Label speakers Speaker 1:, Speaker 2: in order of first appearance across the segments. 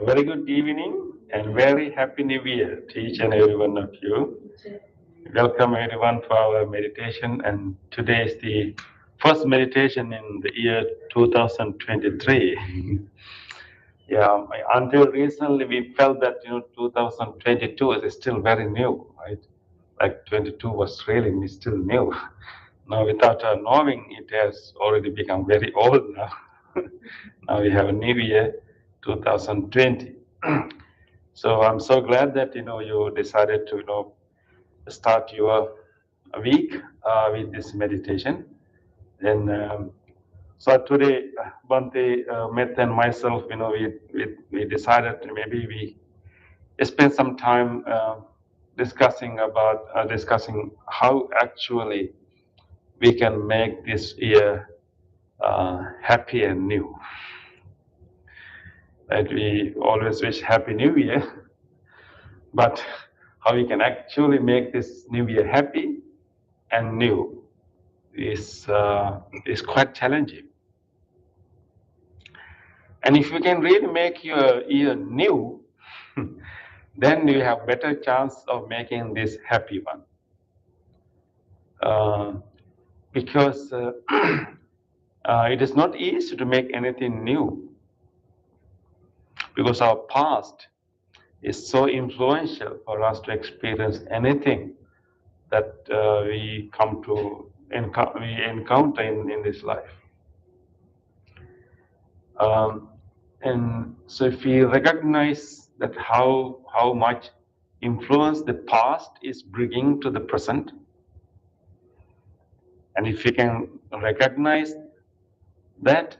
Speaker 1: Very good evening and very happy new year to each and every one of you. Welcome everyone for our meditation, and today is the first meditation in the year 2023. Yeah, until recently we felt that 2022 is still very new, right? Like 22 was really still new. Now without our knowing, it has already become very old now. Now we have a new year, 2020. So I'm so glad that you decided to start your week with this meditation. And so today, Bante, Meth, and myself, we decided maybe we spend some time discussing how actually we can make this year happy and new. That we always wish Happy New Year, but how we can actually make this new year happy and new is quite challenging. And if you can really make your year new, then you have better chance of making this happy one. Because it is not easy to make anything new, because our past is so influential for us to experience anything that we encounter in this life. And so if we recognize that how much influence the past is bringing to the present, and if we can recognize that,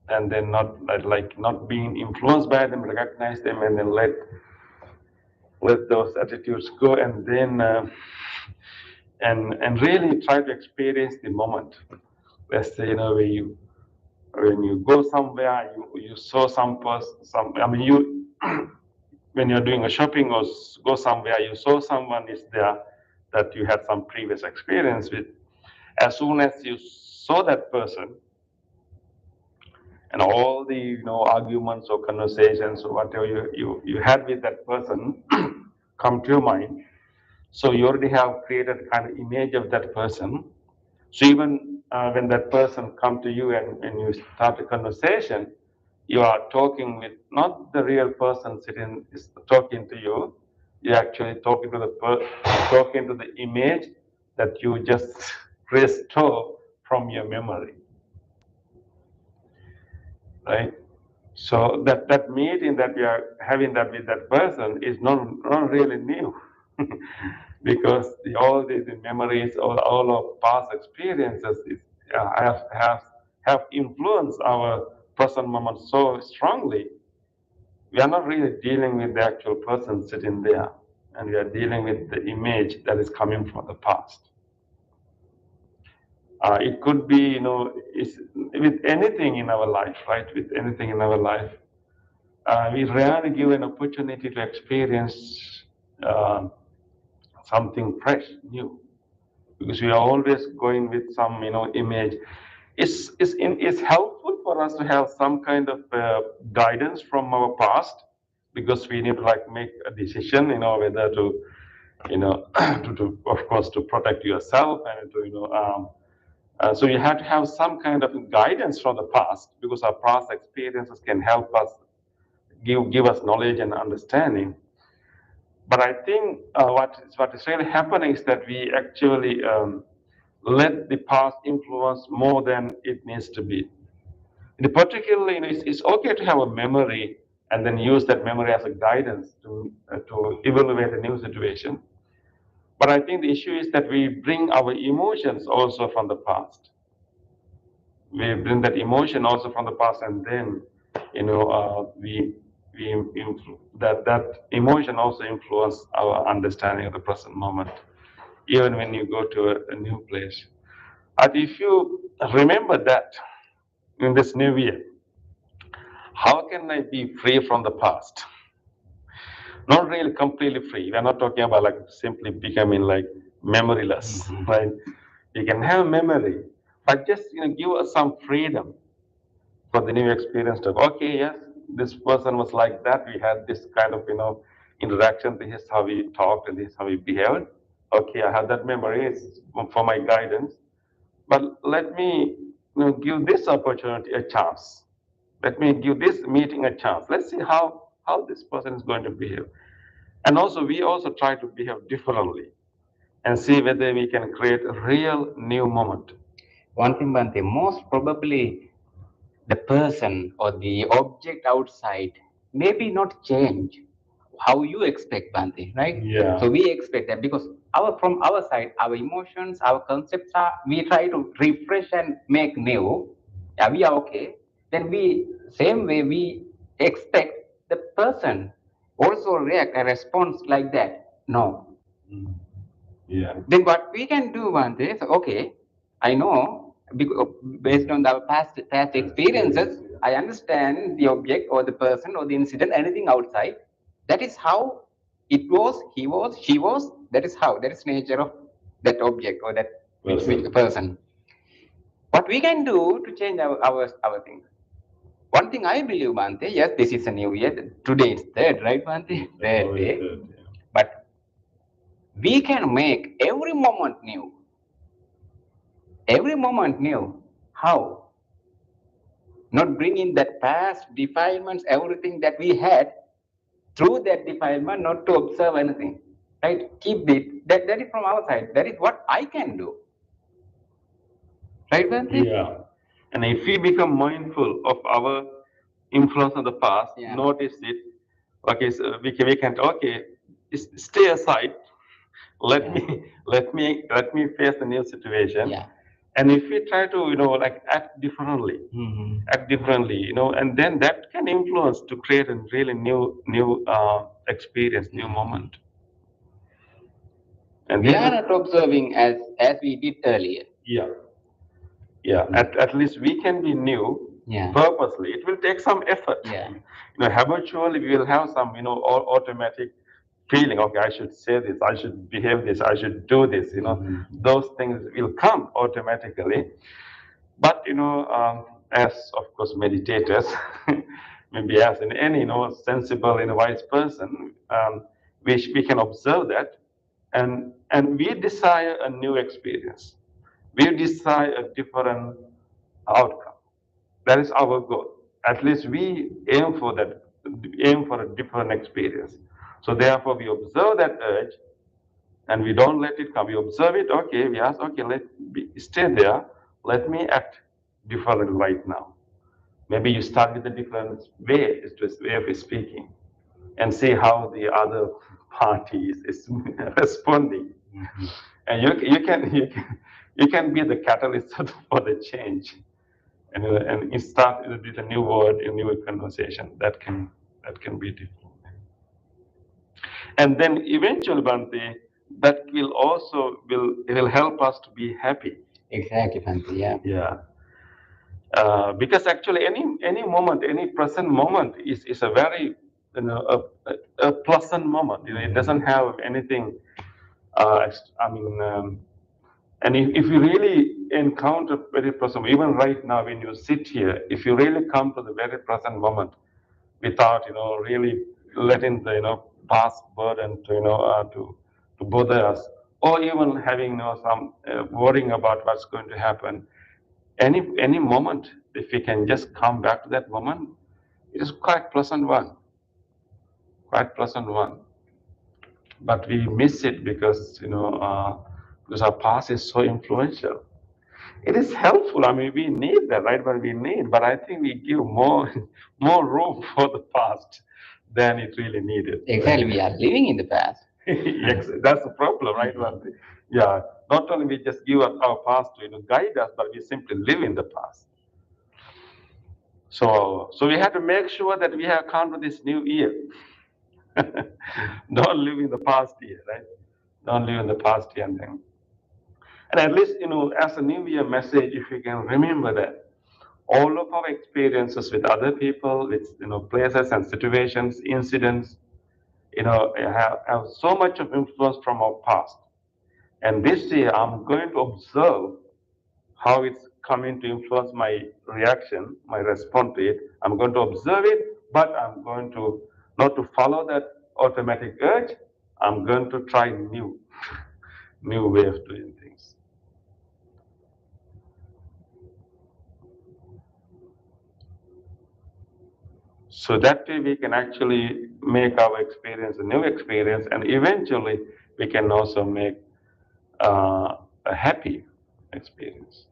Speaker 1: and then not being influenced by them, recognize them, and then let those attitudes go, and then and really try to experience the moment. Let's say when you go somewhere, you saw some person, you when you're doing a shopping or go somewhere, you saw someone is there that you had some previous experience with. As soon as you saw that person, and all the arguments or conversations or whatever you had with that person come to your mind, So you already have created kind of image of that person. So even when that person come to you and you start a conversation, you are talking with not the real person sitting is talking to you. You're actually talking to talking to the image that you just restore from your memory, right? So that meeting that we are having that with that person is not really new, because all these memories, all of past experiences have influenced our present moment so strongly. We are not really dealing with the actual person sitting there, and we are dealing with the image that is coming from the past. It could be, it's with anything in our life, right? With anything in our life, we rarely give an opportunity to experience uh, something fresh, new, because we are always going with some, image. It's helpful for us to have some kind of guidance from our past, because we need to like make a decision, whether to, of course, to protect yourself and to, so you have to have some kind of guidance from the past, because our past experiences can help us give us knowledge and understanding. But I think what is really happening is that we actually let the past influence more than it needs to be. Particularly, it's okay to have a memory and then use that memory as a guidance to evaluate a new situation. But I think the issue is that we bring our emotions also from the past. We bring that emotion also from the past, and then that emotion also influence our understanding of the present moment, even when you go to a new place. And if you remember that in this new year, how can I be free from the past? Not really completely free. We're not talking about like simply becoming like memoryless, right? You can have memory, but just give us some freedom for the new experience to, okay, yes, this person was like that. We had this kind of interaction. This is how we talked and this is how we behaved. Okay, I have that memory. It's for my guidance. But let me give this opportunity a chance. Let me give this meeting a chance. Let's see how this person is going to behave. And also, we also try to behave differently and see whether we can create a real new moment.
Speaker 2: One thing, Bante, most probably the person or the object outside maybe not change how you expect, Bante, right?
Speaker 1: Yeah.
Speaker 2: So we expect that because from our side, our emotions, our concepts are, we try to refresh and make new. Yeah, we are okay. Then we, same way, we expect the person also react and response like that. No.
Speaker 1: Mm. Yeah.
Speaker 2: Then what we can do, Bante, so okay, I know based on our past experiences, I understand the object or the person or the incident, anything outside. That is how it was, he was, she was. That is how. That is nature of that object or that which person. What we can do to change our things. One thing I believe, Bante, yes, this is a new year. Today is third, right, Bante? Third day. But we can make every moment new. Every moment new. How? Not bringing that past defilements, everything that we had through that defilement, not to observe anything. Right? Keep it. That is from our side. That is what I can do. Right, Bante?
Speaker 1: Yeah. And if we become mindful of our influence of the past,
Speaker 2: Yeah.
Speaker 1: notice it. Okay, so we can okay, stay aside. Let
Speaker 2: Yeah.
Speaker 1: me let me face the new situation.
Speaker 2: Yeah.
Speaker 1: And if we try to like act differently, and then that can influence to create a really new experience, new moment. And
Speaker 2: We
Speaker 1: then
Speaker 2: are not observing as we did earlier.
Speaker 1: yeah, yeah. At least we can be new.
Speaker 2: Yeah.
Speaker 1: Purposely. It will take some effort.
Speaker 2: Yeah.
Speaker 1: Habitually we will have some automatic feeling. Okay, I should say this. I should behave this. I should do this. Those things will come automatically. But as of course meditators, maybe as in any sensible and wise person, we can observe that and we desire a new experience. We desire a different outcome. That is our goal. At least we aim for that, aim for a different experience. So therefore, we observe that urge, and we don't let it come. We observe it. Okay, we ask. Okay, let me stay there. Let me act different right now. Maybe you start with a different way, way of speaking, and see how the other party is responding. And you can be the catalyst for the change, and you start with a new word, a new conversation that can be different. And then eventually, Bhante, that will help us to be happy.
Speaker 2: Exactly, Bhante. Yeah.
Speaker 1: Yeah. Because actually any moment, any present moment is a very a pleasant moment. It doesn't have anything. I mean, and if you really encounter very present, even right now when you sit here, if you really come to the very present moment without really letting the past burden to to bother us, or even having some worrying about what's going to happen, any moment, if we can just come back to that moment, it is quite pleasant one. But we miss it because our past is so influential. It is helpful. I mean, we need that, right? But but I think we give more more room for the past than it really needed.
Speaker 2: Exactly. We are living in the past.
Speaker 1: Yes, that's the problem, right? Yeah, not only we just give up our past to guide us, but we simply live in the past. So we have to make sure that we have come to this new year. Don't live in the past year, right? Don't live in the past year and thing. And at least, as a new year message, if you can remember that all of our experiences with other people, with places and situations, incidents, have so much of influence from our past. And this year, I'm going to observe how it's coming to influence my reaction, my response to it. I'm going to observe it, but I'm going to not to follow that automatic urge. I'm going to try new way of doing things. So that way we can actually make our experience a new experience, and eventually we can also make a happy experience.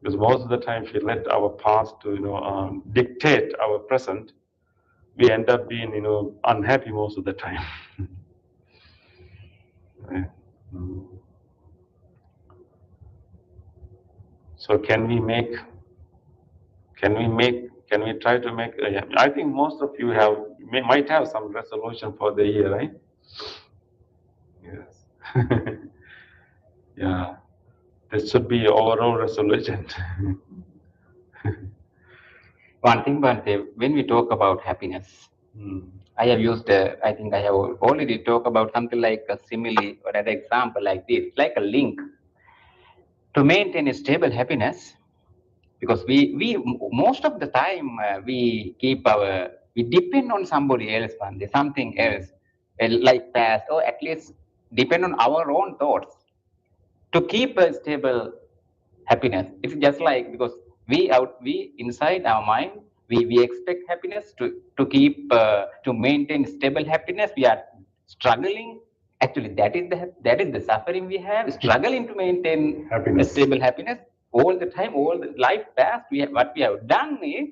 Speaker 1: Because most of the time, if we let our past to dictate our present, we end up being unhappy most of the time. Right? So can we try to make? Yeah, I think most of you might have some resolution for the year, right? Yes. Yeah. This should be overall resolution.
Speaker 2: One thing, but when we talk about happiness, I have used, I think I have already talked about something like a simile or an example like this, like a link to maintain a stable happiness. Because we most of the time we depend on somebody else, something else, like past, or at least depend on our own thoughts to keep a stable happiness. It's just like because we inside our mind we expect happiness to maintain stable happiness. We are struggling. Actually, that is the suffering we have, struggling to maintain a stable happiness all the time, all the life past. What we have done is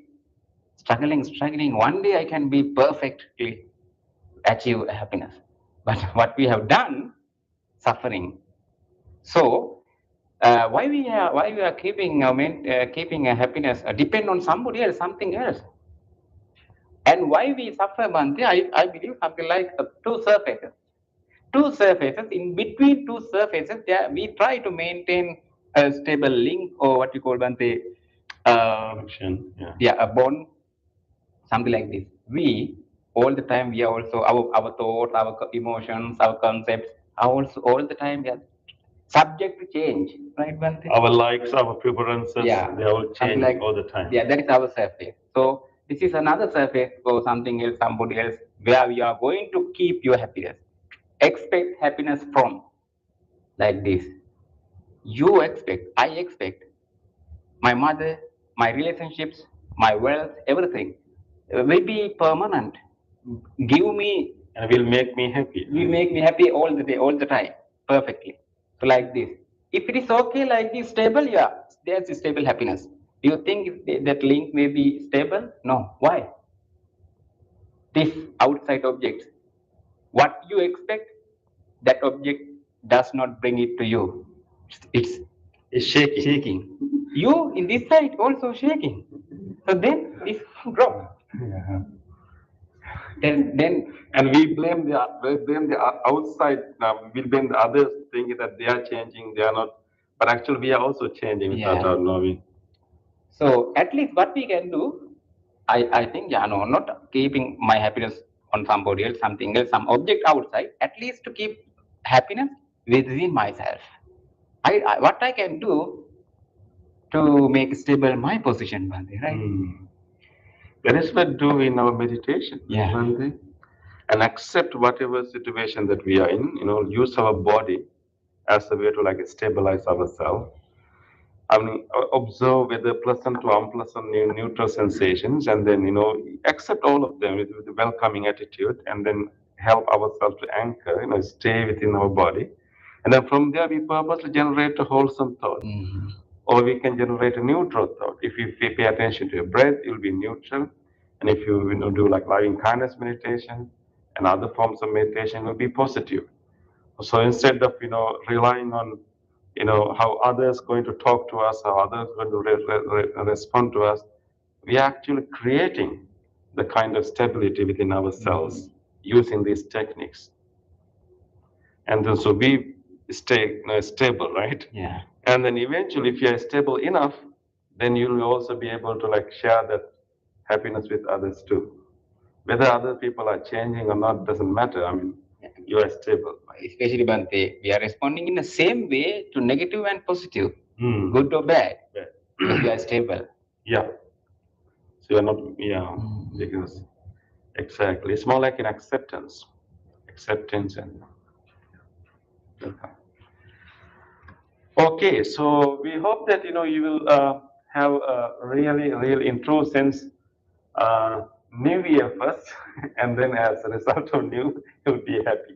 Speaker 2: struggling. One day I can be perfectly achieve happiness, but what we have done, suffering. So why we are keeping a happiness depend on somebody else, something else, and why we suffer, Bhante? I believe something like two surfaces. Two surfaces. In between two surfaces, there we try to maintain a stable link, or what you call, Bhante,
Speaker 1: Connection, yeah.
Speaker 2: yeah, a bond, something like this. We all the time we are also our thoughts, our emotions, our concepts are also all the time we are subject to change, right, Bhante?
Speaker 1: Our likes, our preferences,
Speaker 2: Yeah,
Speaker 1: they all
Speaker 2: something
Speaker 1: change
Speaker 2: like
Speaker 1: all the time.
Speaker 2: yeah, that is our surface. So this is another surface or something else, somebody else, where we are going to keep your happiness. expect happiness from, like this. You expect, I expect, my mother, my relationships, my wealth, everything will be permanent. Give me,
Speaker 1: And will make me happy.
Speaker 2: will make me happy all the day, all the time, perfectly. So like this. If it is okay like this, stable, yeah, there's a stable happiness. Do you think that link may be stable? No. Why? This outside object, what you expect, that object does not bring it to you. It's
Speaker 1: It's shaking.
Speaker 2: shaking. You in this side also shaking. So then this drop.
Speaker 1: Yeah.
Speaker 2: Then
Speaker 1: And we blame the outside. We blame the others, thinking that they are changing, they are not. But actually, we are also changing without
Speaker 2: Yeah.
Speaker 1: our knowing.
Speaker 2: So at least what we can do, I think, yeah, no, not keeping my happiness on somebody else, something else, some object outside, at least to keep happiness within myself. What I can do to make stable my position, Bhante, right?
Speaker 1: That is what do in our meditation.
Speaker 2: Yeah.
Speaker 1: Bhante. And accept whatever situation that we are in. Use our body as a way to like stabilize ourselves. I mean, observe whether pleasant or unpleasant neutral sensations, and then accept all of them with a welcoming attitude, and then help ourselves to anchor, stay within our body, and then from there we purposely generate a wholesome thought, or we can generate a neutral thought. If you pay attention to your breath, it will be neutral, and if you do like loving kindness meditation and other forms of meditation, it will be positive. So instead of relying on how others going to talk to us, how others going to respond to us, we are actually creating the kind of stability within ourselves using these techniques. And then so we stay stable, right?
Speaker 2: Yeah.
Speaker 1: And then eventually, if you are stable enough, then you will also be able to like share that happiness with others too. Whether other people are changing or not doesn't matter. I mean, you are stable.
Speaker 2: Especially Bhante, we are responding in the same way to negative and positive,
Speaker 1: Hmm.
Speaker 2: good or bad,
Speaker 1: Yeah.
Speaker 2: because we are stable.
Speaker 1: Yeah. So you're not, yeah, because exactly. It's more like an acceptance. Acceptance and welcome. Okay, so we hope that you will have a really, real in true sense New Year first, and then as a result of new, you'll be happy.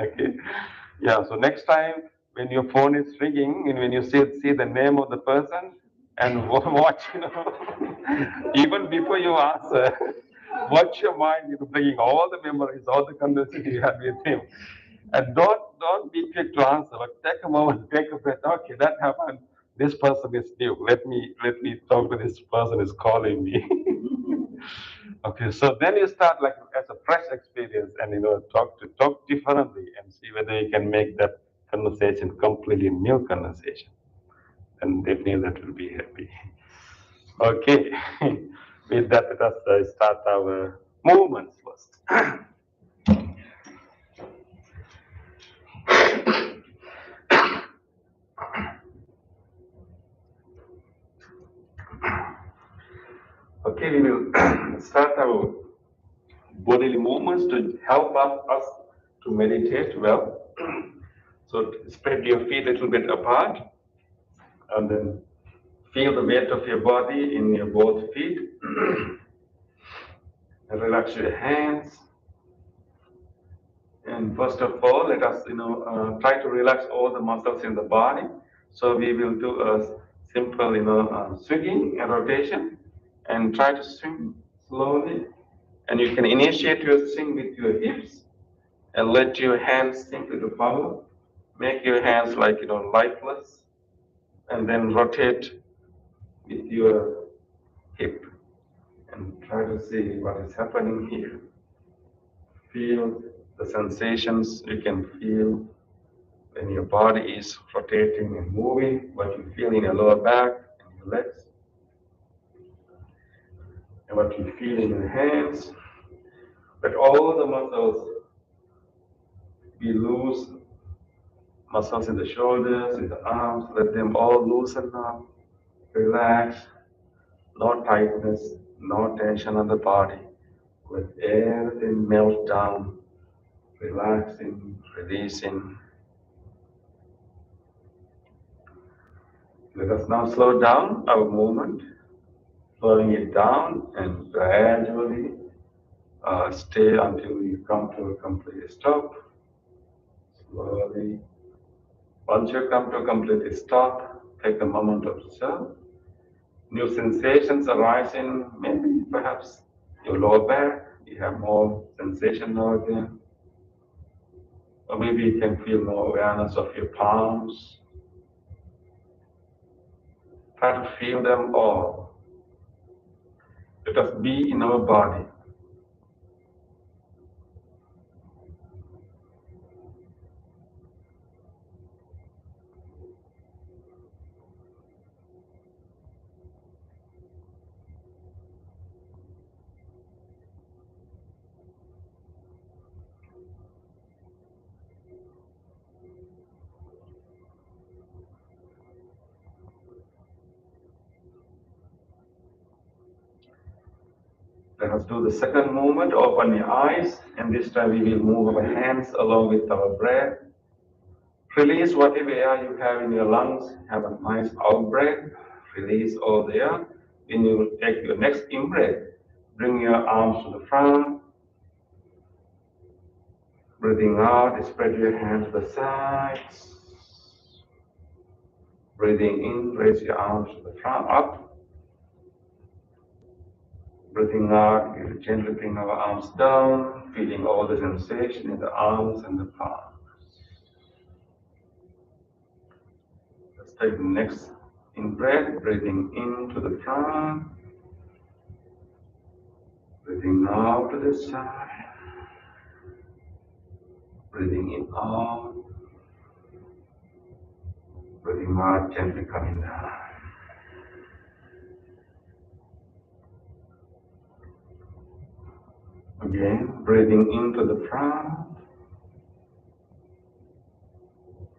Speaker 1: Okay, yeah. So next time when your phone is ringing and when you see the name of the person and watch, even before you answer, watch your mind, bringing all the memories, all the conversations you had with him. And don't be quick to answer, but take a moment, take a breath. Okay, that happened. This person is new. Let me talk to this person is calling me. Okay, so then you start like as a fresh experience and talk differently and see whether you can make that conversation completely new conversation. And definitely that will be happy. Okay. With that, let us start our movements first. Okay, we will start our bodily movements to help us to meditate well. So spread your feet a little bit apart and then feel the weight of your body in your both feet. And relax your hands. And first of all, let us try to relax all the muscles in the body. So we will do a simple swinging and rotation and try to swing slowly. And you can initiate your swing with your hips and let your hands simply to follow. Make your hands like lifeless, and then rotate with your hip and try to see what is happening here. Feel the sensations you can feel when your body is rotating and moving, what you feel in your lower back and your legs, and what you feel in your hands. But all the muscles be loose, muscles in the shoulders, in the arms, let them all loosen up, relax, no tightness, no tension on the body. Let everything melt down, relaxing, releasing. Let us now slow down our movement, slowing it down and gradually stay until you come to a complete stop. Slowly. Once you come to a complete stop, take a moment to observe. New sensations arising, maybe perhaps your lower back, you have more sensation now again. Or maybe you can feel more awareness of your palms. Try to feel them all. Let us be in our body. Let us do the second movement. Open your eyes, and this time we will move our hands along with our breath. Release whatever air you have in your lungs. Have a nice out breath. Release all the air. When you take your next in breath, bring your arms to the front. Breathing out, spread your hands to the sides. Breathing in, raise your arms to the front, up. Breathing out, we will gently bring our arms down, feeling all the sensation in the arms and the palms. Let's take the next in breath, breathing into the front, breathing out to the side, breathing in out, breathing out, gently coming down. Again, breathing into the front,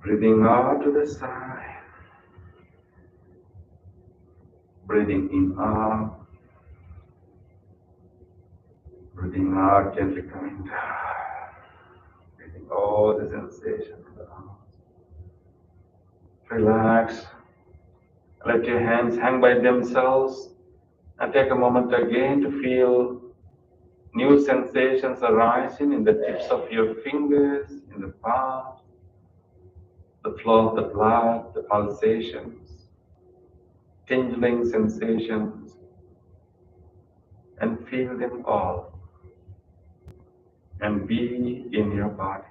Speaker 1: breathing out to the side, breathing in out, breathing out, gently coming down, feeling all the sensation in the arms. Relax. Let your hands hang by themselves and take a moment again to feel new sensations arising in the tips of your fingers, in the palms, the flow of the blood, the pulsations, tingling sensations, and feel them all and be in your body.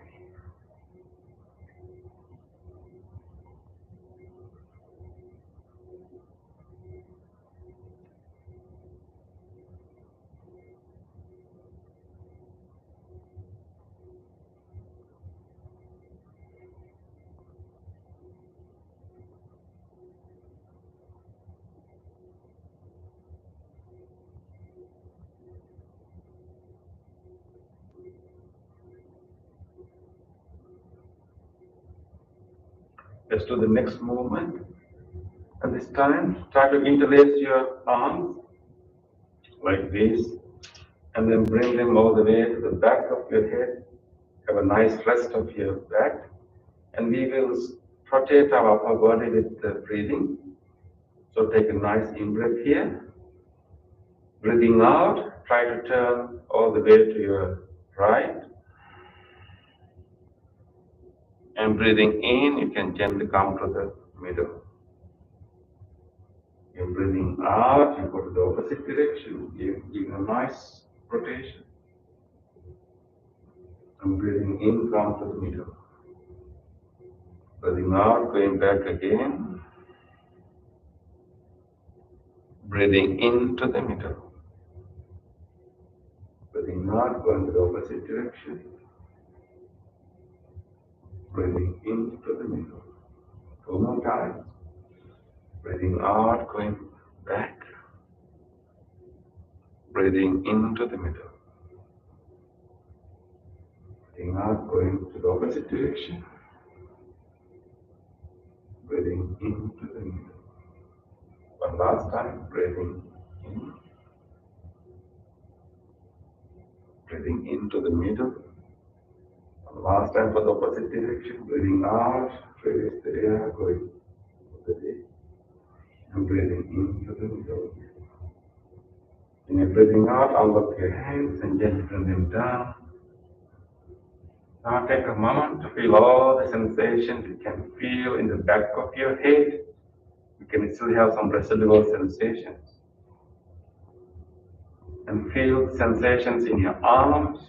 Speaker 1: Let's do the next movement. And this time, try to interlace your arms like this, and then bring them all the way to the back of your head. Have a nice rest of your back, and we will rotate our upper body with the breathing. So take a nice in-breath here. Breathing out, try to turn all the way to your right. And breathing in, you can gently come to the middle. You're breathing out, you go to the opposite direction, give a nice rotation. And breathing in, come to the middle. Breathing out, going back again. Breathing into the middle. Breathing out, going to the opposite direction. Breathing into the middle. Two more times. Breathing out, going back. Breathing into the middle. Breathing out, going to the opposite direction. Breathing into the middle. One last time, breathing in. Breathing into the middle. Last time for the opposite direction, breathing out, release the air going to the day. And breathing into the middle. When you're breathing out, unlock your hands and gently bring them down. Now take a moment to feel all the sensations you can feel in the back of your head. You can still have some residual sensations. And feel sensations in your arms.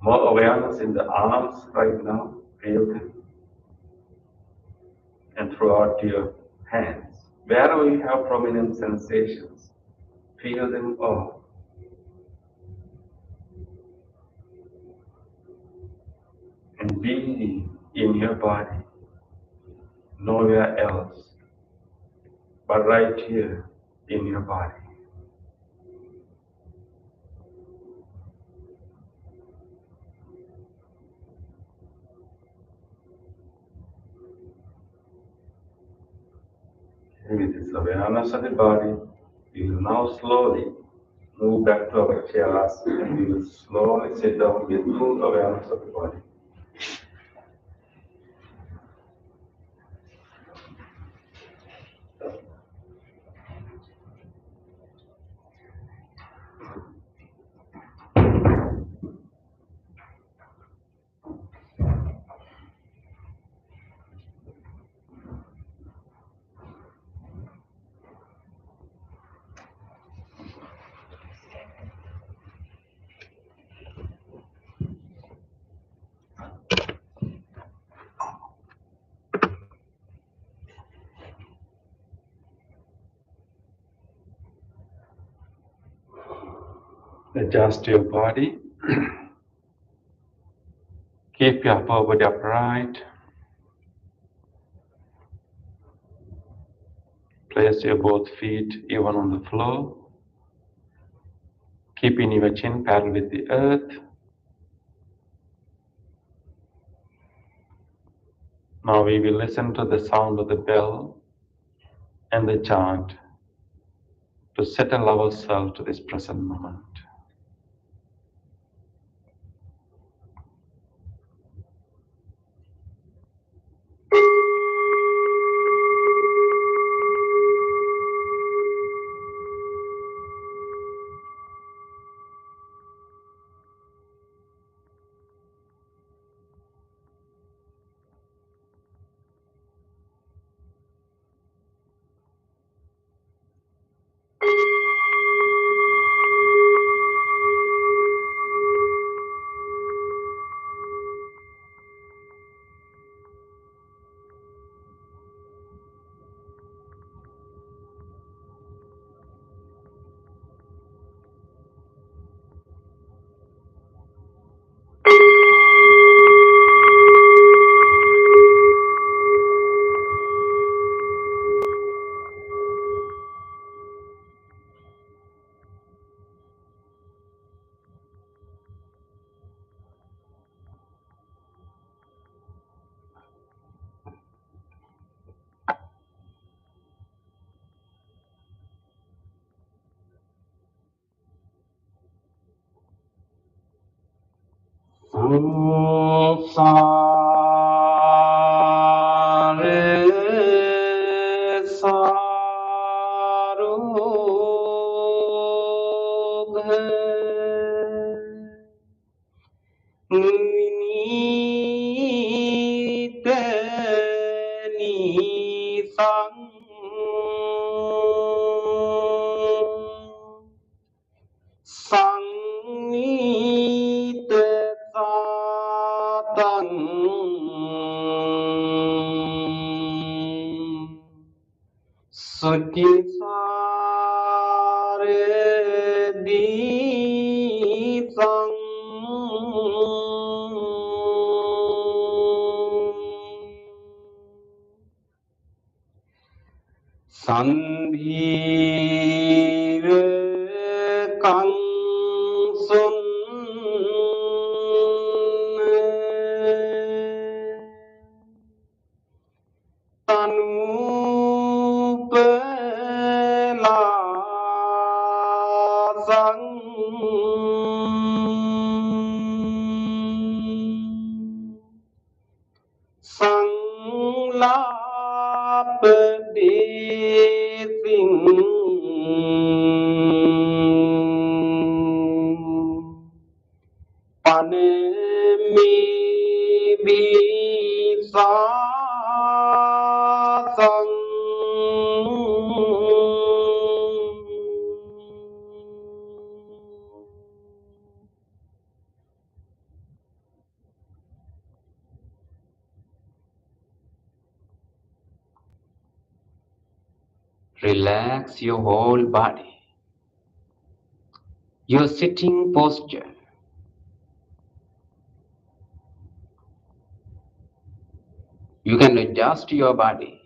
Speaker 1: More awareness in the arms right now. Feel them. And throughout your hands. Wherever you have prominent sensations, feel them all. And be in your body, nowhere else, but right here in your body. With this awareness of the body, we will now slowly move back to our chairs and we will slowly sit down with full awareness of the body. Adjust your body. Keep your upper body upright. Place your both feet even on the floor. Keeping your chin parallel with the earth. Now we will listen to the sound of the bell and the chant to settle ourselves to this present moment.
Speaker 2: Relax your whole body. Your sitting posture. You can adjust your body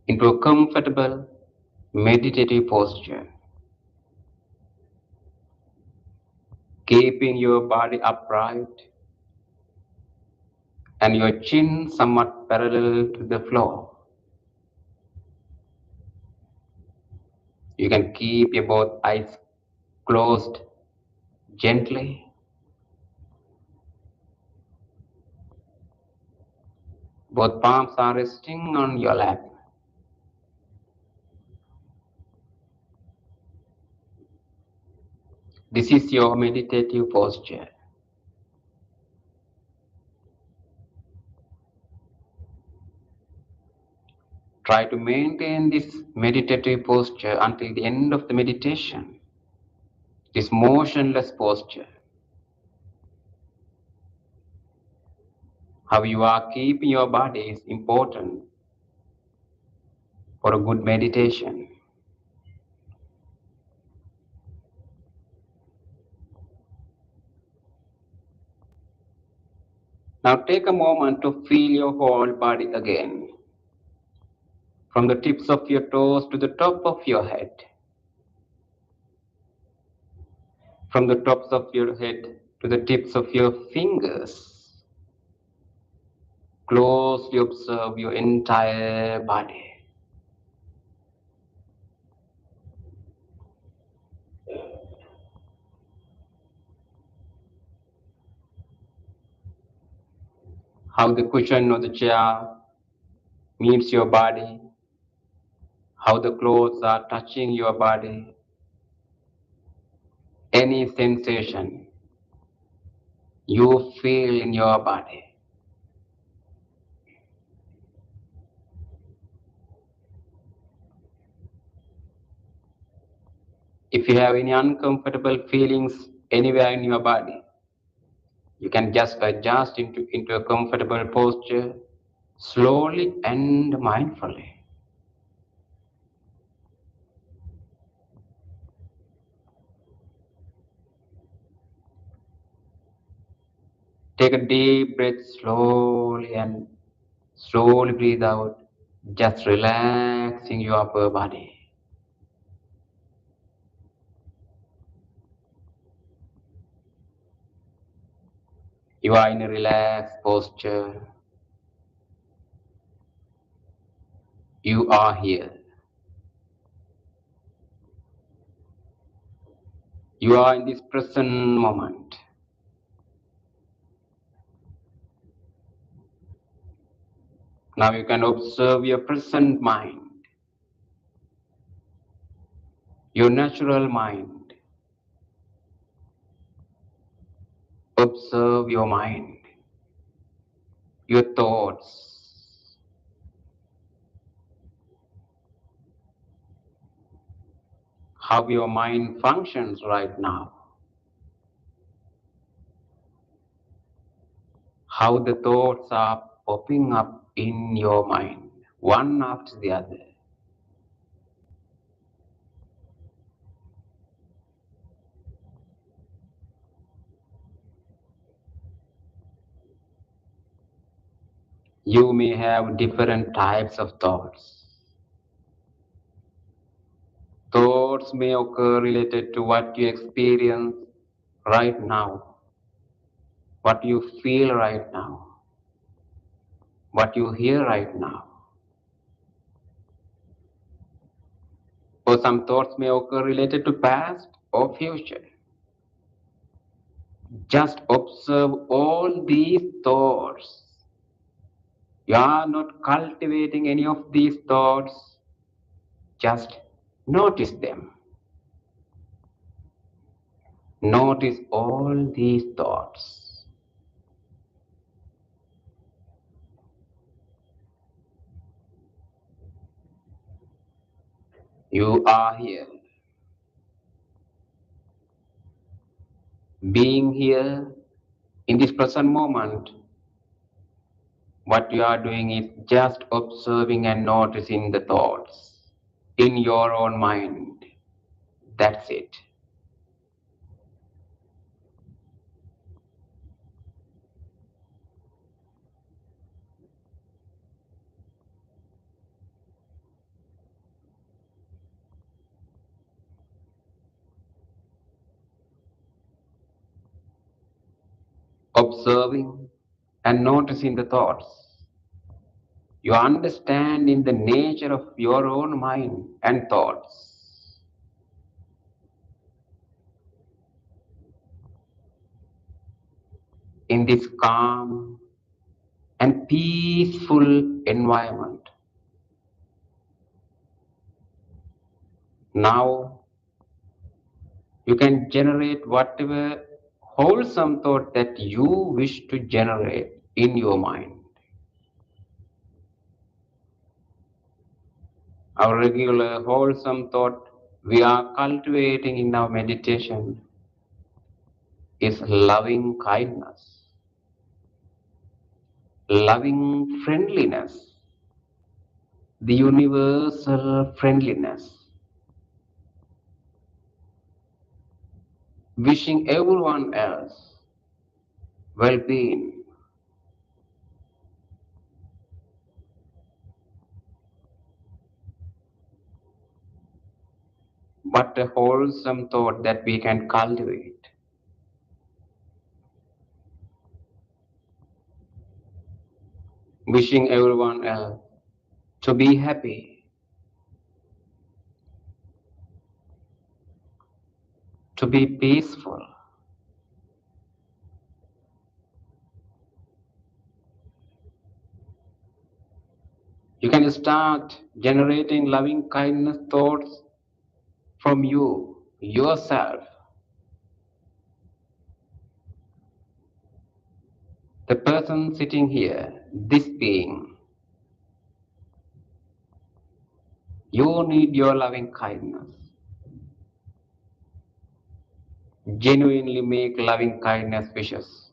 Speaker 2: into a comfortable meditative posture, keeping your body upright and your chin somewhat parallel to the floor. You can keep your both eyes closed gently. Both palms are resting on your lap. This is your meditative posture. Try to maintain this meditative posture until the end of the meditation. This motionless posture. How you are keeping your body is important for a good meditation. Now take a moment to feel your whole body again, from the tips of your toes to the top of your head. From the tops of your head to the tips of your fingers. Closely observe your entire body. How the cushion of the chair meets your body, how the clothes are touching your body, any sensation you feel in your body. If you have any uncomfortable feelings anywhere in your body, you can just adjust into a comfortable posture slowly and mindfully. Take a deep breath slowly and slowly breathe out, just relaxing your upper body. You are in a relaxed posture. You are here. You are in this present moment. Now you can observe your present mind, your natural mind. Observe your mind, your thoughts. How your mind functions right now. How the thoughts are popping up in your mind, one after the other. You may have different types of thoughts. Thoughts may occur related to what you experience right now, what you feel right now, what you hear right now. Or some thoughts may occur related to past or future. Just observe all these thoughts You are not cultivating any of these thoughts, just notice them. Notice all these thoughts. You are here. Being here in this present moment, what you are doing is just observing and noticing the thoughts in your own mind. That's it. Observing and noticing the thoughts. You understand in the nature of your own mind and thoughts. In this calm and peaceful environment. Now you can generate whatever wholesome thought that you wish to generate in your mind. Our regular wholesome thought we are cultivating in our meditation is loving kindness, loving friendliness, the universal friendliness, wishing everyone else well-being. What a wholesome thought that we can cultivate. Wishing everyone else to be happy, to be peaceful. You can start generating loving kindness thoughts from you, yourself. The person sitting here, this being, you need your loving kindness. Genuinely make loving kindness wishes.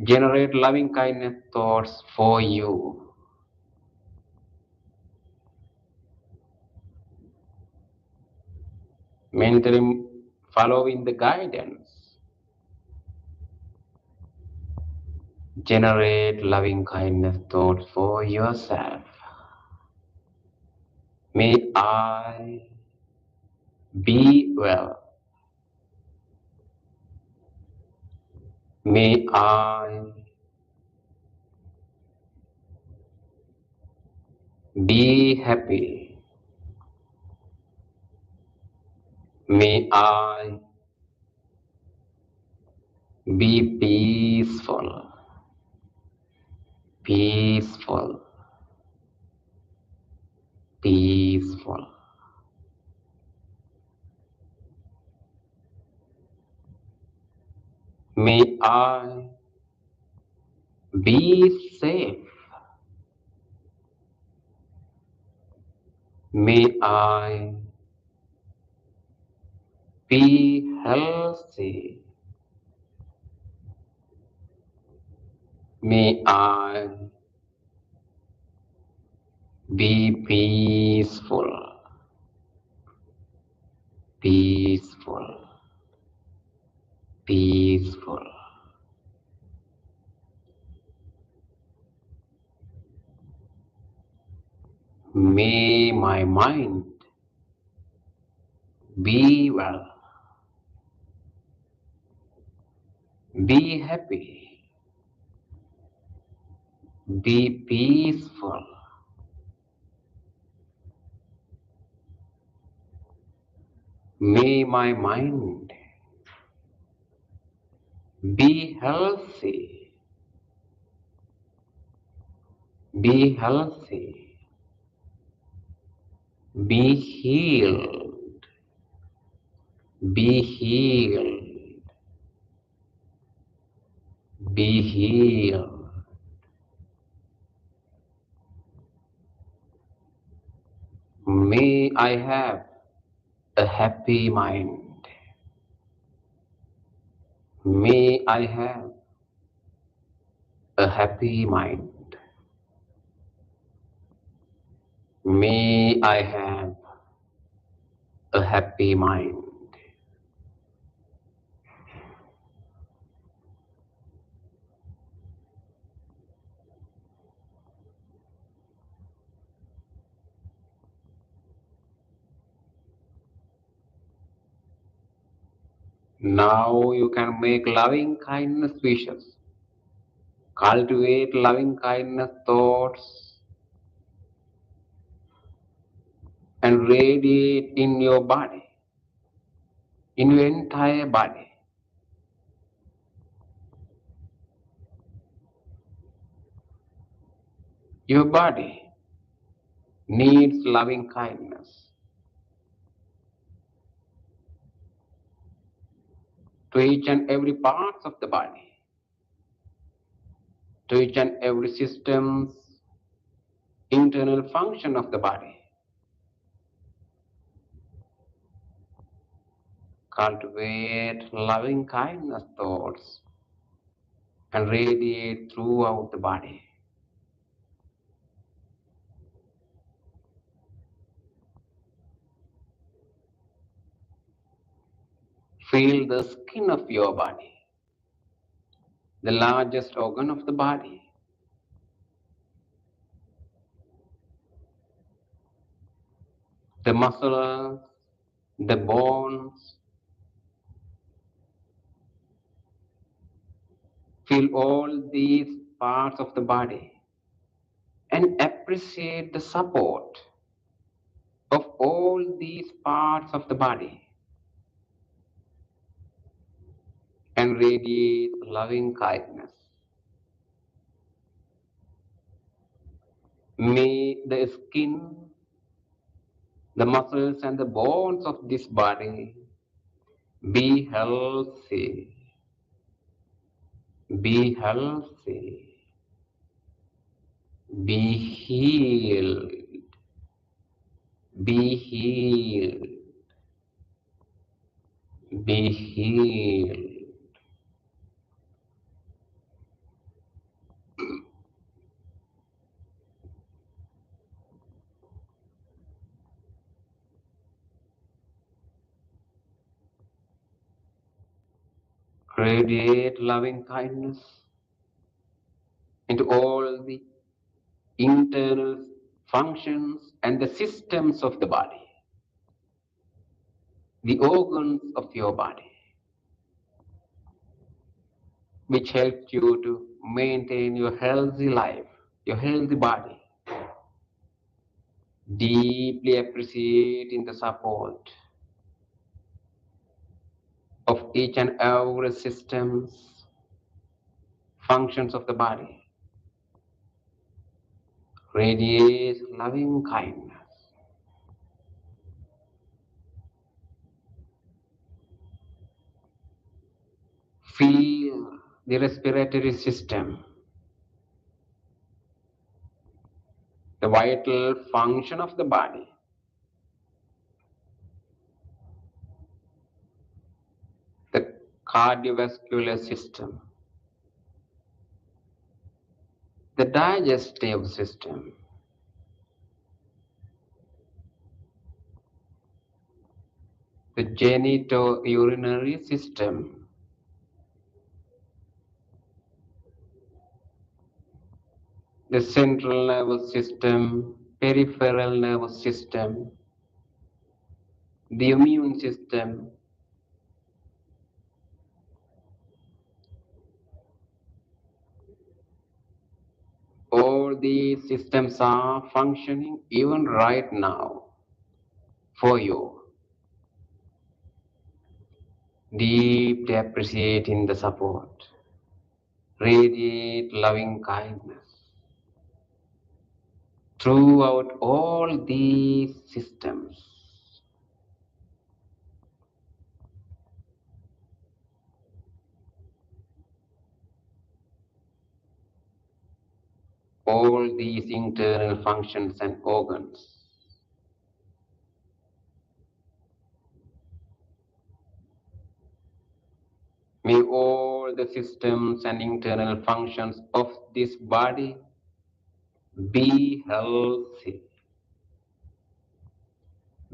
Speaker 2: Generate loving kindness thoughts for you. Mentally following the guidance. Generate loving kindness thoughts for yourself. May I be well. May I be happy. May I be peaceful. Peaceful. Peaceful. May I be safe. May I be healthy. May I be peaceful. Peaceful. Peaceful. May my mind be well. Be happy. Be peaceful. May my mind be healthy. Be healthy. Be healed. Be healed. Be healed. May I have a happy mind. May I have a happy mind. May I have a happy mind. Now you can make loving kindness wishes. Cultivate loving kindness thoughts and radiate in your body, in your entire body. Your body needs loving kindness to each and every part of the body, to each and every system's internal function of the body. Cultivate loving kindness thoughts and radiate throughout the body. Feel the skin of your body, the largest organ of the body. The muscles, the bones. Feel all these parts of the body and appreciate the support of all these parts of the body and radiate loving kindness. May the skin, the muscles and the bones of this body be healthy, be healthy, be healed, be healed, be healed. Radiate loving kindness into all the internal functions and the systems of the body, the organs of your body, which help you to maintain your healthy life, your healthy body. Deeply appreciating the support of each and every systems, functions of the body. Radiate loving kindness. Feel the respiratory system, the vital function of the body. The cardiovascular system, the digestive system, the genitourinary system, the central nervous system, peripheral nervous system, the immune system. All these systems are functioning even right now for you. Deeply appreciating the support. Radiate loving kindness. throughout all these systems. All these internal functions and organs. May all the systems and internal functions of this body be healthy,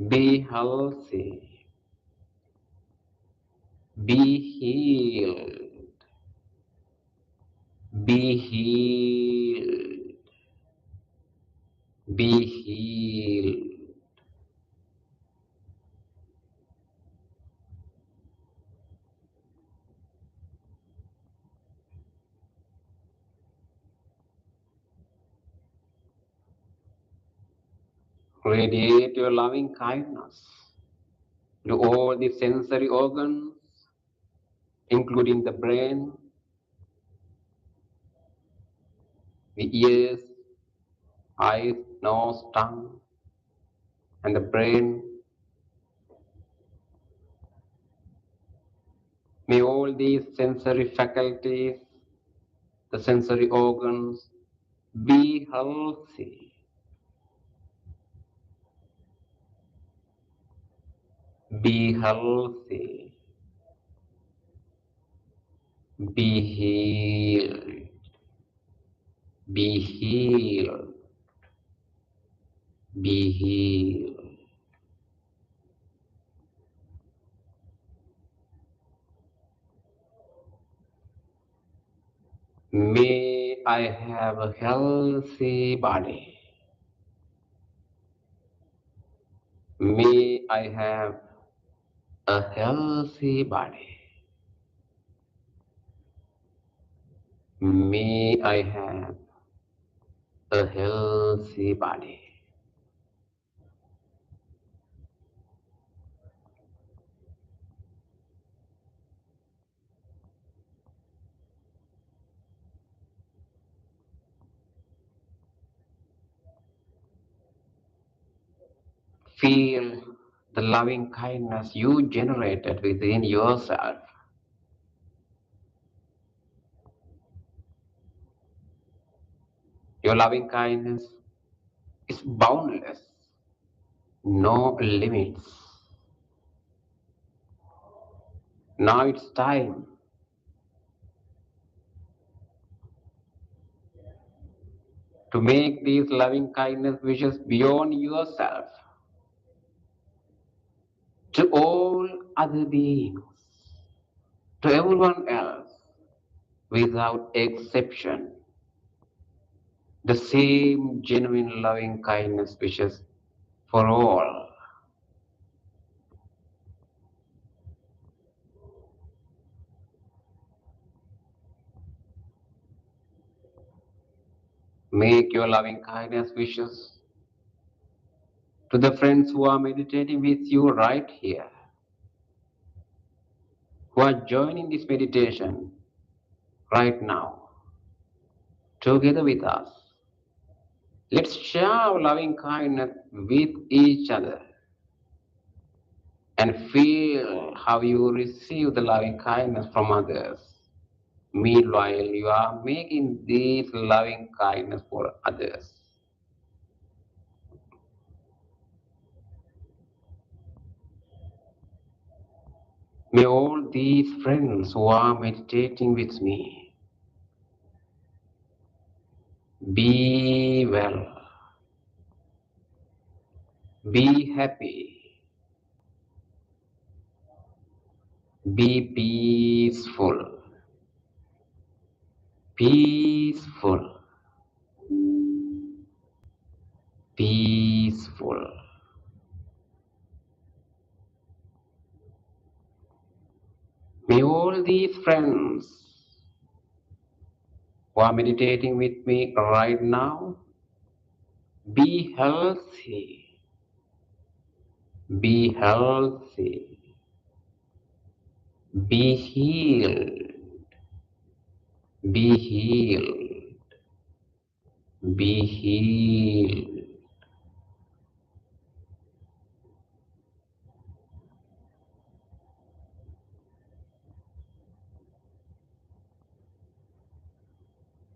Speaker 2: be healthy, be healed, be healed, be healed. Radiate your loving kindness to all the sensory organs, including the brain, the ears, eyes, nose, tongue, and the brain. May all these sensory faculties, the sensory organs, be healthy, be healthy, be healed, be healed, be healed. May I have a healthy body. May I have a healthy body. May I have a healthy body. Feel the loving kindness you generated within yourself. Your loving kindness is boundless, no limits. Now it's time to make these loving kindness wishes beyond yourself to all other beings, to everyone else, without exception. The same genuine loving kindness wishes for all. Make your loving kindness wishes to the friends who are meditating with you right here, who are joining this meditation right now, together with us. Let's share our loving kindness with each other and feel how you receive the loving kindness from others. Meanwhile, you are making this loving kindness for others. May all these friends who are meditating with me be well, be happy, be peaceful, peaceful, peaceful. May all these friends who are meditating with me right now be healthy, be healthy, be healed, be healed, be healed.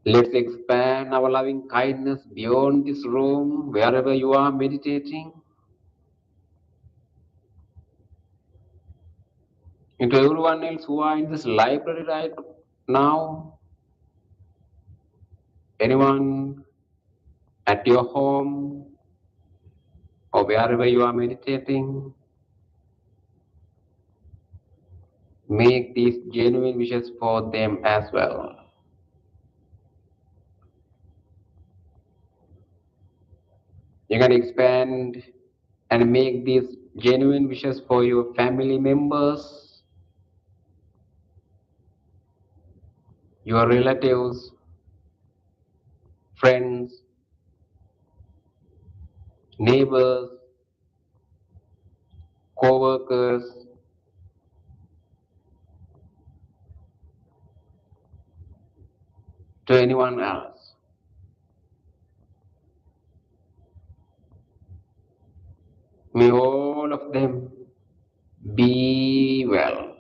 Speaker 2: Let's expand our loving kindness beyond this room, wherever you are meditating, into everyone else who are in this library right now, anyone at your home or wherever you are meditating. Make these genuine wishes for them as well. You can expand and make these genuine wishes for your family members, your relatives, friends, neighbors, co-workers, to anyone else. May all of them be well,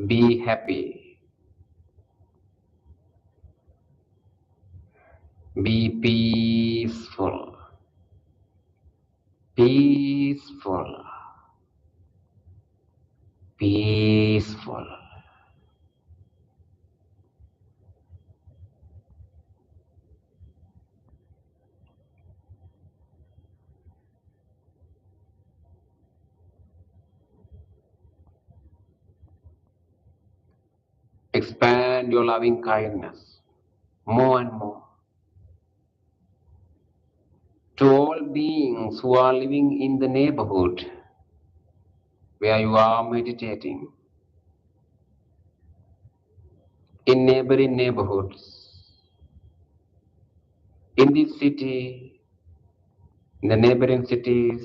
Speaker 2: be happy, be peaceful, peaceful, peaceful. Expand your loving kindness more and more to all beings who are living in the neighborhood where you are meditating, in neighboring neighborhoods, in this city, in the neighboring cities,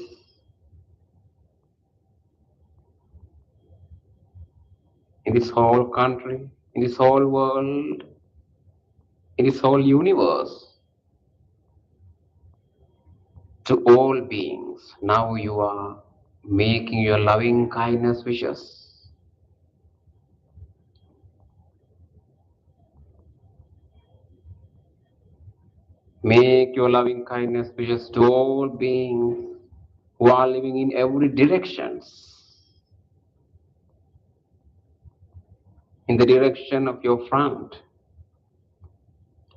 Speaker 2: in this whole country, in this whole world, in this whole universe, to all beings. Now you are making your loving kindness wishes. Make your loving kindness wishes to all beings who are living in every directions, in the direction of your front,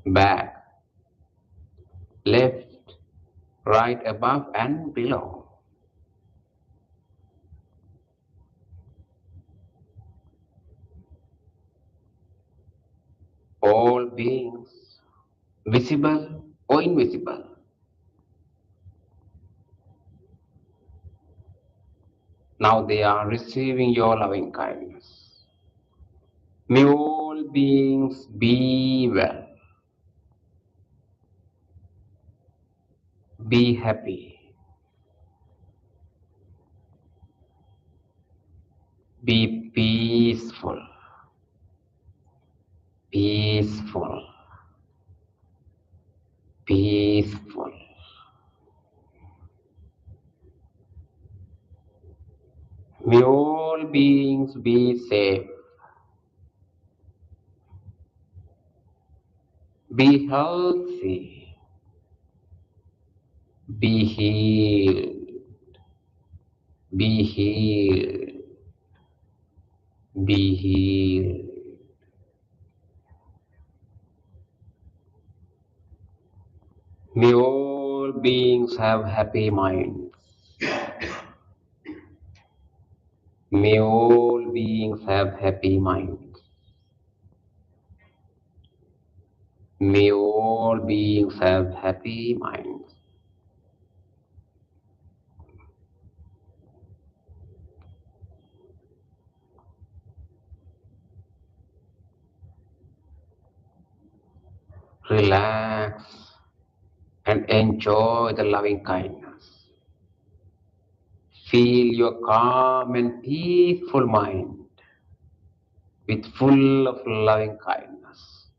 Speaker 2: back, left, right, above and below. All beings, visible or invisible. Now they are receiving your loving kindness. May all beings be well, be happy, be peaceful, peaceful, peaceful. May all beings be safe, be healthy, be healed, be healed, be healed. May all beings have happy minds. May all beings have happy minds. May all beings have happy minds. Relax and enjoy the loving kindness. Feel your calm and peaceful mind with full of loving kindness.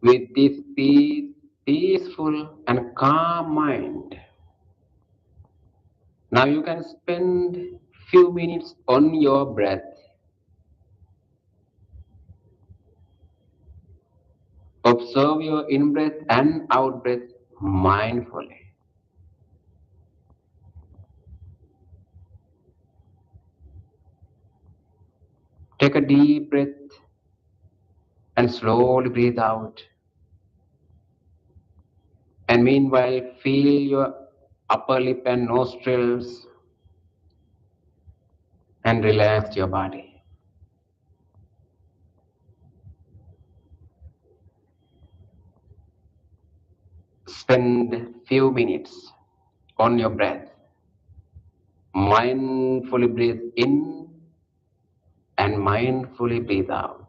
Speaker 2: with this peaceful and calm mind. Now you can spend few minutes on your breath. Observe your in-breath and out-breath mindfully. Take a deep breath and slowly breathe out. And meanwhile, feel your upper lip and nostrils and relax your body. Spend few minutes on your breath. Mindfully breathe in and mindfully breathe out.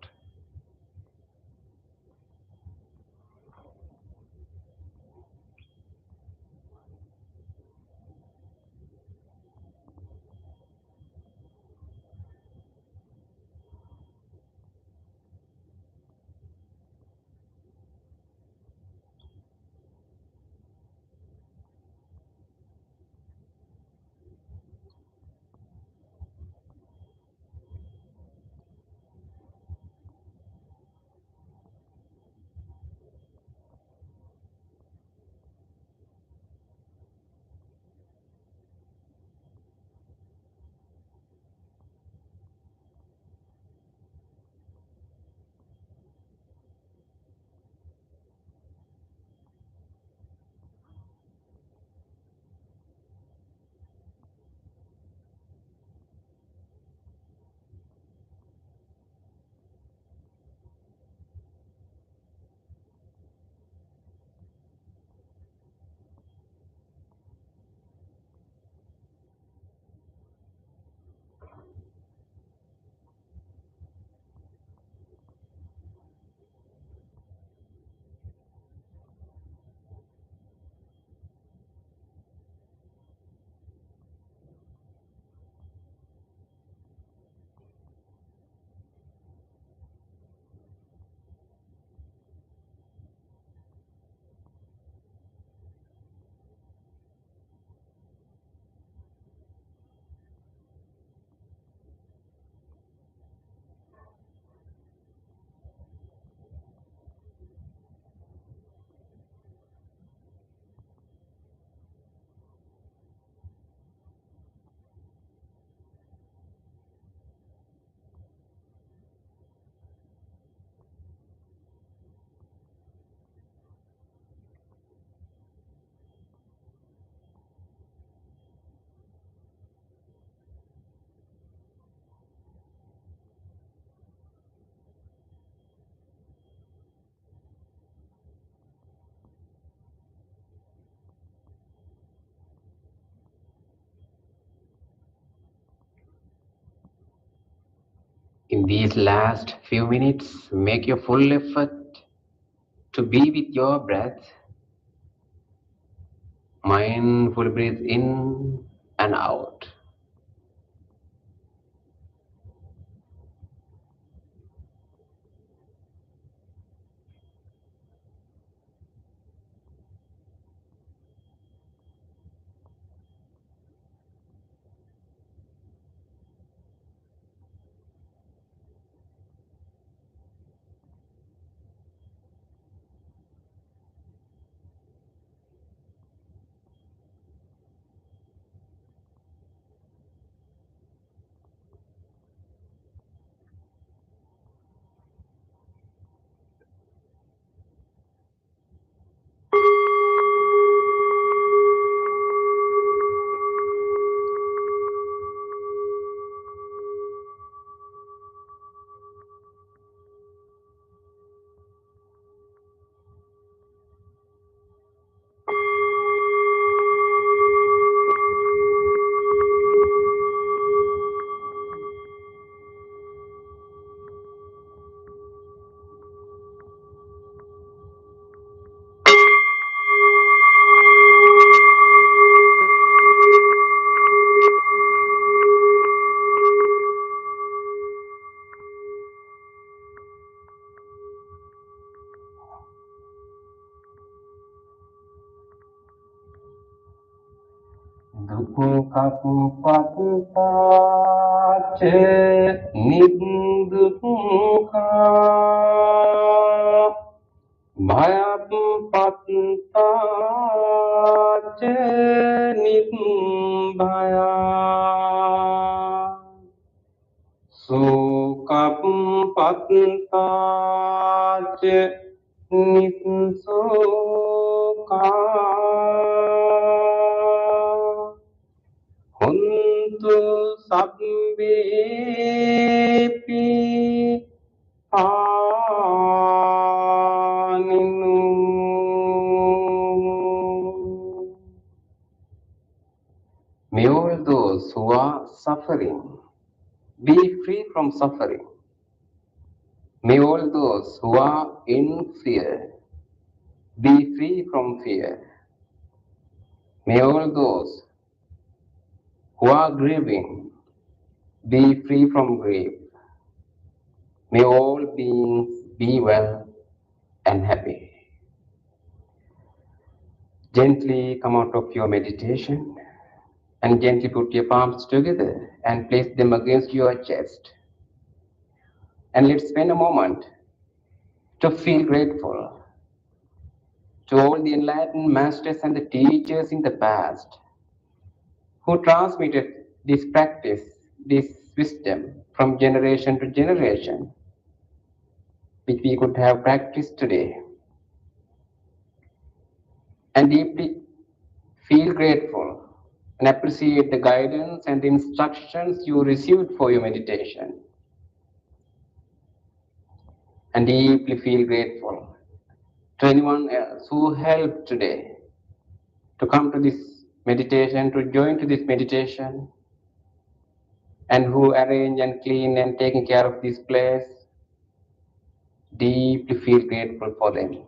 Speaker 2: In these last few minutes, make your full effort to be with your breath. Mindful breathe in and out. Dukkha pattace niddukkha bhayam pattace nibhaya sukam pattace nissukha Huntu sabbepi paninu. May all those who are suffering be free from suffering. May all those who are in fear be free from fear. May all those who are grieving be free from grief. May all beings be well and happy. Gently come out of your meditation and gently put your palms together and place them against your chest. And let's spend a moment to feel grateful to all the enlightened masters and the teachers in the past who transmitted this practice, this wisdom from generation to generation, which we could have practiced today. And deeply feel grateful and appreciate the guidance and instructions you received for your meditation. And deeply feel grateful to anyone else who helped today to come to this meditation, to join to this meditation, and who arrange and clean and taking care of this place. Deeply feel grateful for them.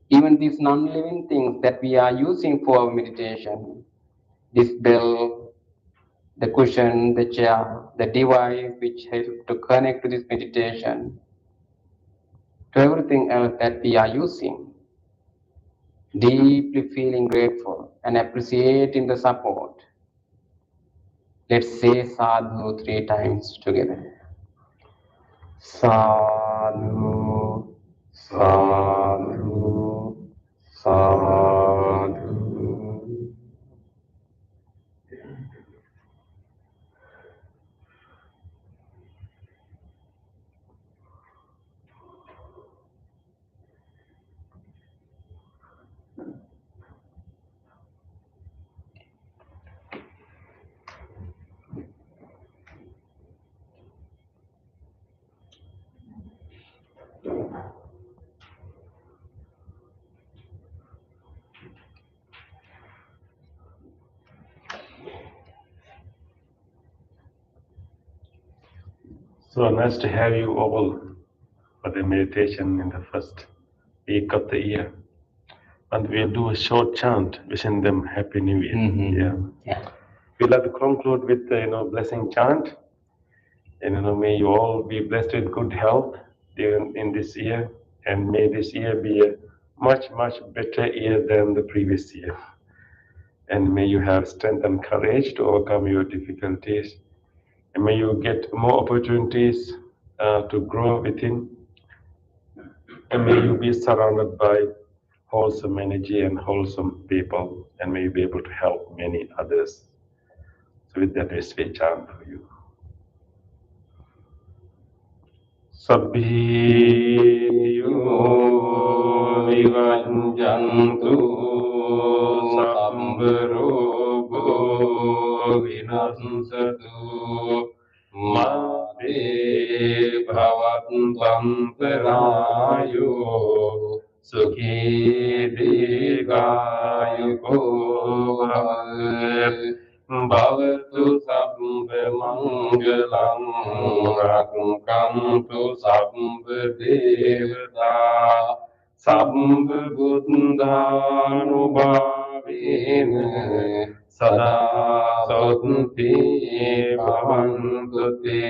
Speaker 2: Even these non-living things that we are using for our meditation, this bell, the cushion, the chair, the device which help to connect to this meditation, to everything else that we are using, deeply feeling grateful and appreciating the support. Let's say sadhu 3 times together. Sadhu, sadhu, sadhu.
Speaker 1: So nice to have you all for the meditation in the first week of the year. And we'll do a short chant wishing them Happy New Year.
Speaker 2: Yeah.
Speaker 1: We'd like to conclude with the blessing chant. And may you all be blessed with good health in this year. And may this year be a much, much better year than the previous year. And may you have strength and courage to overcome your difficulties. And may you get more opportunities to grow within. And may you be surrounded by wholesome energy and wholesome people. And may you be able to help many others. So with that, we say chant for you. Sabbhiyo vivanjantu sambarogo vinasatu mate bhavantantarayo sukhi dikayuko Bhavatu sabbe mangalam rakantu sabbe devata sabbe buddhanubhavena sada santi bhavantu te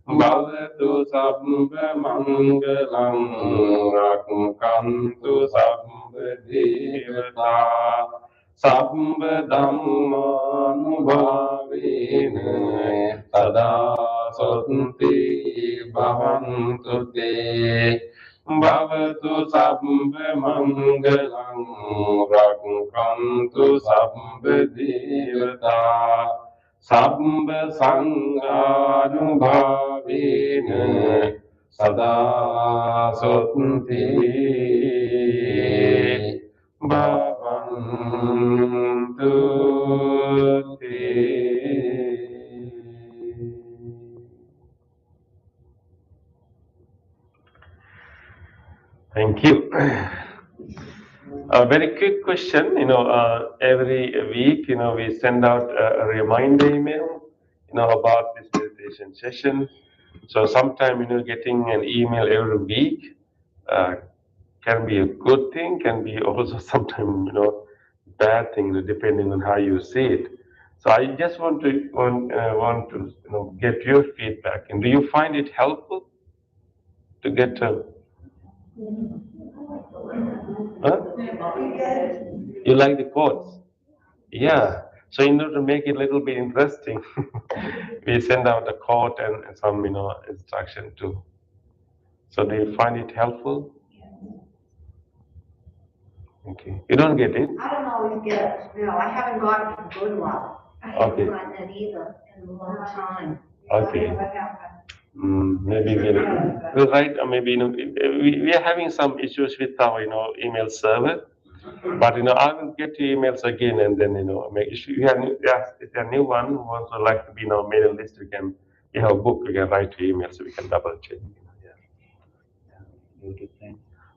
Speaker 1: Bhavatu sabbe mangalam rakantu sabbe devata
Speaker 3: Sabbha Dhammanubhavena Sada Sotanti Bhavantu Te Bhavatu Sabbha Mangalam Rakkantu Sabbha Devata Sabbha Sanganubhavena Sada Sotanti Bhavantu Te.
Speaker 1: Thank you. A very quick question. Every week, we send out a reminder email, about this meditation session. So sometime, getting an email every week can be a good thing, can be also sometimes, bad thing, depending on how you see it. So I just want to get your feedback. And do you find it helpful to get huh? You like the quotes? Yeah. So in order to make it a little bit interesting, we send out a quote and some, instruction too. So do you find it helpful? Okay. You don't get it?
Speaker 4: I don't always get it. No, I haven't gotten it for a good while. I haven't
Speaker 1: Okay.
Speaker 4: gotten it either in a long time.
Speaker 1: Okay.
Speaker 4: What happened?
Speaker 1: Maybe we'll write, maybe, we are having some issues with our, email server. But, I will get your emails again and then, make if you have, if you have a new one who also like to be in our mailing list, you have a book, we can write your email so we can double check.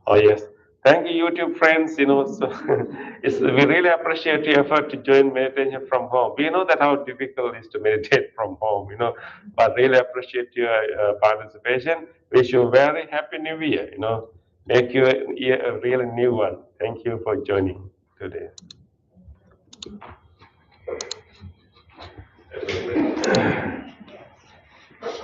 Speaker 1: Oh, yes. Thank you, YouTube friends. So we really appreciate your effort to join meditation from home. We know that how difficult it is to meditate from home, but really appreciate your participation. Wish you a very happy new year, make you a really new one. Thank you for joining today.